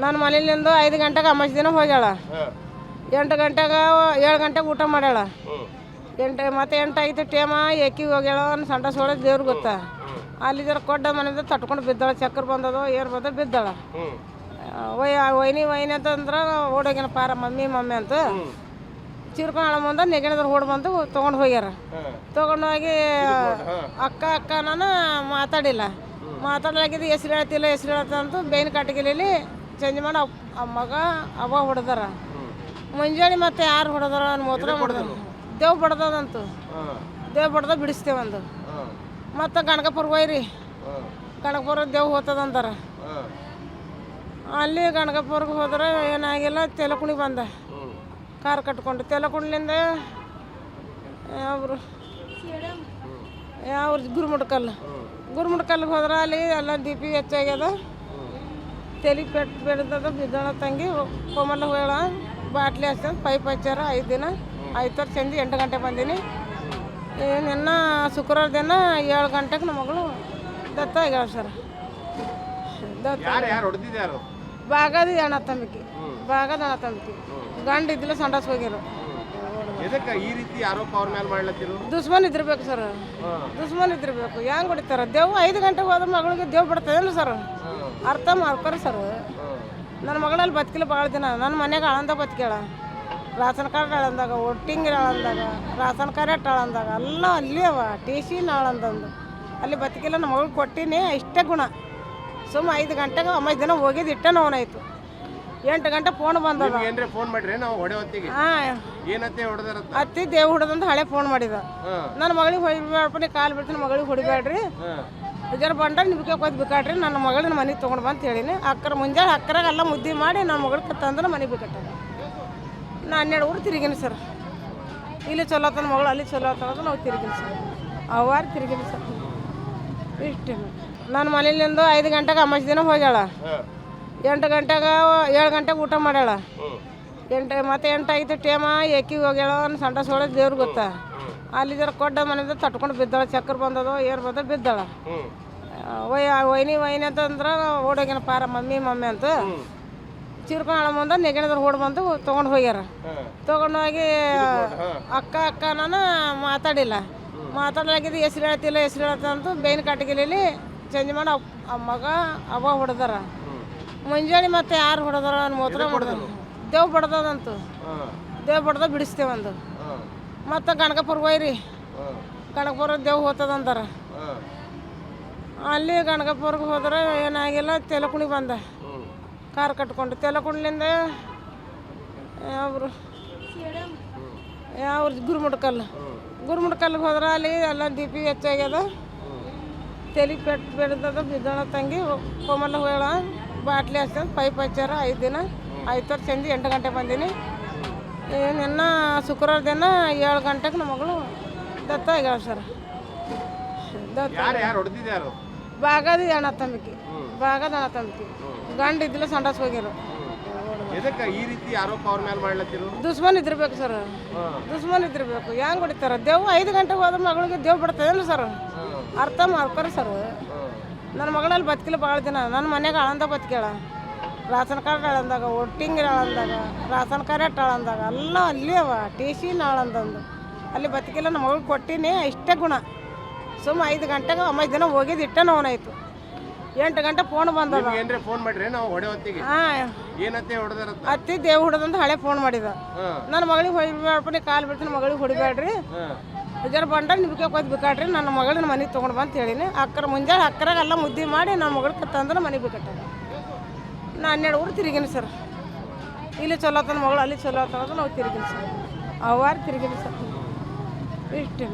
ನಾನು ಮನೇಲಿಂದ 5 ಗಂಟೆಗೆ ಅಮಾವಾಸ್ಯೆ ದಿನ ಹೋಗ್ಯಾಳ. 8 ಗಂಟೆಗೆ 7 ಗಂಟೆಗೆ ಊಟ ಮಾಡ್ಯಾಳ. 8 ಆಯ್ತು ಟೇಮ ಎಕ್ಕಿಗೆ ಹೋಗ್ಯಾಳ. ಸಂಡ ಸೋಳ ದೇವ್ರಿಗೆ ಗೊತ್ತಾ. ಅಲ್ಲಿ ಜರ ಕೊಡ್ಡ ಮನೆಯಿಂದ ತಟ್ಕೊಂಡು ಬಿದ್ದಾಳ. ಚಕ್ರ ಬಂದದೋ ಏರ್ ಬಂದ ಬಿದ್ದಾಳ. ವೈನಿ ಅಂತಂದ್ರೆ ಓಡೋಗ್ಯಾನ ಪಾರ ಮಮ್ಮಿ ಅಂತ ಚಿರ್ಕೊಂಡು ಮುಂದೆ ನೆಗಣದ್ರ ಓಡ್ ಬಂದು ತೊಗೊಂಡು ಹೋಗ್ಯಾರ. ತೊಗೊಂಡು ಹೋಗಿ ಅಕ್ಕ ನಾನು ಮಾತಾಡಲಾಗಿದ್ದು ಹೆಸ್ರು ಹೇಳ್ತಿಲ್ಲ ಅಂತ ಬೇವಿನ ಕಟ್ಟಿಗೆಲಿ ಚೇಂಜ್ ಮಾಡಿ ಮಗ ಅವ ಹೊಡೆದಾರ. ಮುಂಜಾನೆ ಮತ್ತೆ ಯಾರು ಹೊಡೆದಾರ ಮೂತ್ರ ಹೊಡೆದ ದೇವ್ ಬಡ್ದಂತು. ದೇವ್ ಬಡ್ದ ಬಿಡಿಸ್ತೇವಂದು. ಮತ್ತು ಗಣಕಪುರ್ಗೆ ಹೋಯ್ರಿ. ಗಣಕಪುರ ದೇವ್ ಹೋಗ್ತದಂತಾರ. ಅಲ್ಲಿ ಗಣಕಪುರ್ಗೆ ಹೋದ್ರೆ ಏನಾಗಿಲ್ಲ. ತೆಲಕುಣಿ ಬಂದ ಕಾರ್ ಕಟ್ಕೊಂಡು. ತೆಲಕುಂಡ್ಲಿಂದ ಯಾವ ಗುರುಮುಟ್ಕಲ್ಗೆ ಹೋದ್ರೆ ಅಲ್ಲಿ ಎಲ್ಲ DP ಹೆಚ್ಚಾಗ್ಯದ. ತಲೆ ಪೆಟ್ಟು ಬೆಳೆದದ. ಬಿದ್ದಾಳ ತಂಗಿ ಕೋಮಲ್ಲ ಹೋಳ. ಬಾಟ್ಲಿ ಹಚ್ಚಿದ ಪೈಪ್ ಹಚ್ಚಾರ. 5 ದಿನ ಆಯ್ತು ಚಂದಿ 8 ಗಂಟೆ ಬಂದೀನಿ. ನಿನ್ನ ಶುಕ್ರವಾರ ದಿನ 7 ಗಂಟೆಗೆ ನಮ್ಮ ಮಗಳು ದತ್ತ ಆಗ್ಯಾಳ ಸರ್. ಭಾಗದ ಅಣ್ಣ ತಮ್ಮಕಿ ಗಂಡ ಇದ್ದಿಲ್ಲ ಸಂಡಾಸ್ ಹೋಗ್ಯಾರ. ದುಶ್ಮನ್ ಇದ್ದಿರ್ಬೇಕು ಸರ್. ದುಶ್ಮನ್ ಇದ್ದಿರ್ಬೇಕು. ಹೆಂಗೆ ಹೊಡಿತಾರ ದೇವ್ 5 ಗಂಟೆಗೆ ಹೋದ್ರೆ ಮಗಳಿಗೆ ದೇವ್ ಬಿಡ್ತದೇನು ಸರ್? ಅರ್ಥ ಮಾಡ್ಕೊರಿ ಸರ್. ನನ್ನ ಮಗಳಲ್ಲಿ ಬದುಕಿಲ್ಲ ಭಾಳ ದಿನ. ನನ್ನ ಮನೆಗೆ ಆಳಂದ ಬದುಕ್ಯಾಳ. ರಾಷನ್ ಕಾರ್ಡ್ ಆಳಂದಾಗ, ಒಟ್ಟಿಂಗ್ ಆಳಂದಾಗ, ರಾಷನ್ ಕಾರ್ಡ್ ಆಳಂದಾಗ ಎಲ್ಲ ಅಲ್ಲಿ ಅವ. TC ಆಳಂದಂದು ಅಲ್ಲಿ ಬದುಕಿಲ್ಲ. ನಮ್ಮ ಮಗಳಿಗೆ ಕೊಟ್ಟಿನಿ. ಇಷ್ಟೇ ಗುಣ. ಸುಮ್ಮ 5 ಗಂಟೆಗೆ ಅಮ್ಮ ದಿನ ಹೋಗಿದ್ದು ಇಟ್ಟೆ ನೋವಾಯ್ತು. 8 ಗಂಟೆ ಫೋನ್ ಬಂದದ. ಅತ್ತಿ ದೇವ್ ಹೊಡೆದಂತ ಹಳೆ ಫೋನ್ ಮಾಡಿದ. ನನ್ನ ಮಗಳಿಗೆ ಹೊಡಿಬೇಡ್ರಿ, ಕಾಲು ಬಿಡ್ತೀನಿ, ಮಗಳಿಗೆ ಹೊಡಿಬೇಡ್ರಿ, ಜರ ಬಂಡ ನಿಮ್ಗೆ ಕೊಯ್ದು ಬೇಕಾಡ್ರಿ, ನನ್ನ ಮಗಳನ್ನ ಮನೆಗೆ ತೊಗೊಂಡು ಬಂತ ಹೇಳಿನಿ. ಮುಂಜಾನೆ ಅಕ್ಕರಾಗೆಲ್ಲ ಮುದ್ದೆ ಮಾಡಿ ನನ್ನ ಮಗಳಿಗೆ ತಂದ್ರೆ ಮನೆಗೆ ಬೇಕಾಟ. ನಾನು 12 ಊರು ತಿರುಗಿನಿ ಸರ್. ಇಲ್ಲಿ ಚಲೋ ಆತನ ಮಗಳು, ಅಲ್ಲಿ ಚಲೋ ಆತನದ ನಾವು ತಿರುಗಿನಿ ಸರ್. ಅವಾರು ತಿರುಗಿನಿ ಸರ್. ಇಷ್ಟೇ. ನಾನು ಮನೇಲಿಂದ 5 ಗಂಟೆಗೆ ಅಮಾವಾಸ್ಯೆ ದಿನ ಹೋಗ್ಯಾಳ. 8 ಗಂಟೆಗೆ 7 ಗಂಟೆಗೆ ಊಟ ಮಾಡ್ಯಾಳ. 8 ಆಯ್ತು ಟೇಮ ಎಕ್ಕಿಗೆ ಹೋಗ್ಯಾಳ. ಸಂಡ ಸೋಳ ದೇವ್ರಿಗೆ ಗೊತ್ತಾ. ಅಲ್ಲಿ ಜರ ಕೊಡ್ಡ ಮನೆಯಿಂದ ತಟ್ಕೊಂಡು ಬಿದ್ದಾಳ. ಚಕ್ರ ಬಂದದೋ ಏರ್ ಬಂದ ಬಿದ್ದಾಳ. ವೈನಿ ಅಂತಂದ್ರೆ ಓಡೋಗ್ಯಾನ ಪಾರ ಮಮ್ಮಿ ಅಂತ ಚಿರ್ಕೊಂಡು ಮುಂದೆ ನೆಗಣದ್ರ ಓಡ್ ಬಂದು ತೊಗೊಂಡು ಹೋಗ್ಯಾರ. ತೊಗೊಂಡು ಹೋಗಿ ಅಕ್ಕ ನಾನು ಮಾತಾಡಲಾಗಿದ್ದು ಹೆಸ್ರು ಹೇಳ್ತಿಲ್ಲ ಅಂತ ಬೇವಿನ ಕಟ್ಟಿಗೆಲಿ ಚೇಂಜ್ ಮಾಡಿ ಮಗ ಅವ ಹೊಡೆದಾರ. ಮುಂಜಾನೆ ಮತ್ತೆ ಯಾರು ಹೊಡೆದಾರ ಮೂತ್ರ ಹೊಡೆದಾರ. ದೇವ್ ಬಡ್ದಂತು. ದೇವ್ ಬಡ್ದ ಬಿಡಿಸ್ತೇವಂದು. ಮತ್ತು ಗಣಕಪುರ್ಗೆ ಹೋಯ್ರಿ. ಗಣಕಪುರ ದೇವ್ ಹೋಗ್ತದಂತಾರ. ಅಲ್ಲಿ ಗಣಕಪುರ್ಗೆ ಹೋದ್ರೆ ಏನಾಗಿಲ್ಲ. ತೆಲಕುಣಿ ಬಂದ ಕಾರ್ ಕಟ್ಕೊಂಡು. ತೆಲಕುಂಡ್ಲಿಂದ ಯಾವ ಗುರುಮುಟ್ಕಲ್ಗೆ ಹೋದ್ರೆ ಅಲ್ಲಿ ಎಲ್ಲ DP ಹೆಚ್ಚಾಗ್ಯದ. ತಲೆ ಪೆಟ್ಟು ಬೆಳೆದದ. ಬಿದ್ದಾಳ ತಂಗಿ ಕೋಮಲ್ಲ ಹೋಳ. ಬಾಟ್ಲಿ ಹಚ್ಚಿದ ಪೈಪ್ ಹಚ್ಚಾರ. 5 ದಿನ ಆಯ್ತು ಚಂದಿ 8 ಗಂಟೆ ಬಂದೀನಿ. ನಿನ್ನ ಶುಕ್ರವಾರ ದಿನ 7 ಗಂಟೆಗೆ ನಮ್ಮ ಮಗಳು ದತ್ತ ಆಗ್ಯಾಳ ಸರ್. ಭಾಗದ ಅಣ್ಣ ತಮ್ಮಕಿ ಗಂಡ ಇದ್ದಿಲ್ಲ ಸಂಡಾಸ್ ಹೋಗ್ಯಾರ. ದುಶ್ಮನ್ ಇದ್ದಿರ್ಬೇಕು ಸರ್. ದುಶ್ಮನ್ ಇದ್ದಿರ್ಬೇಕು. ಹೆಂಗೆ ಹೊಡಿತಾರ ದೇವ್ 5 ಗಂಟೆಗೆ ಹೋದ್ರೆ ಮಗಳಿಗೆ ದೇವ್ ಬಿಡ್ತದೇನು ಸರ್? ಅರ್ಥ ಮಾಡ್ಕೊರಿ ಸರ್. ನನ್ನ ಮಗಳಲ್ಲಿ ಬದುಕಿಲ್ಲ ಭಾಳ ದಿನ. ನನ್ನ ಮನೆಗೆ ಆಳಂದ ಬದುಕ್ಯಾಳ. ರಾಷನ್ ಕಾರ್ಡ್ ಆಳಂದಾಗ, ಒಟ್ಟಿಂಗ್ ಆಳಂದಾಗ, ರಾಷನ್ ಕಾರ್ಡ್ ಆಳಂದಾಗ ಎಲ್ಲ ಅಲ್ಲಿ ಅವ. TC ಆಳಂದಂದು ಅಲ್ಲಿ ಬದುಕಿಲ್ಲ. ನಮ್ಮ ಮಗಳಿಗೆ ಕೊಟ್ಟಿನಿ. ಇಷ್ಟೇ ಗುಣ. ಸುಮ್ಮ 5 ಗಂಟೆಗೆ ಅಮ್ಮ ದಿನ ಹೋಗಿದ್ದು ಇಟ್ಟೆ ನೋವಾಯ್ತು. 8 ಗಂಟೆ ಫೋನ್ ಬಂದದ. ಅತ್ತಿ ದೇವ್ ಹೊಡೆದಂತ ಹಳೆ ಫೋನ್ ಮಾಡಿದ. ನನ್ನ ಮಗಳಿಗೆ ಹೊಡಿಬೇಡ್ರಿ, ಕಾಲು ಬಿಡ್ತೀನಿ, ಮಗಳಿಗೆ ಹೊಡಿಬೇಡ್ರಿ, ಜರ ಬಂಡ ನಿಮ್ಗೆ ಕೊಯ್ದು ಬೇಕಾಡ್ರಿ, ನನ್ನ ಮಗಳನ್ನ ಮನೆಗೆ ತೊಗೊಂಡು ಬಂತ ಹೇಳಿನಿ. ಮುಂಜಾನೆ ಅಕ್ಕರಾಗೆಲ್ಲ ಮುದ್ದೆ ಮಾಡಿ ನನ್ನ ಮಗಳಿಗೆ ತಂದ್ರೆ ಮನೆಗೆ ಬೇಕಾಟ. ನಾನು 12 ಊರು ತಿರುಗಿನಿ ಸರ್. ಇಲ್ಲಿ ಚಲೋ ಆತನ ಮಗಳು, ಅಲ್ಲಿ ಚಲೋ ಆತನದ ನಾವು ತಿರುಗಿನಿ ಸರ್. ಅವಾರು ತಿರುಗಿನಿ ಸರ್. ಇಷ್ಟೇ.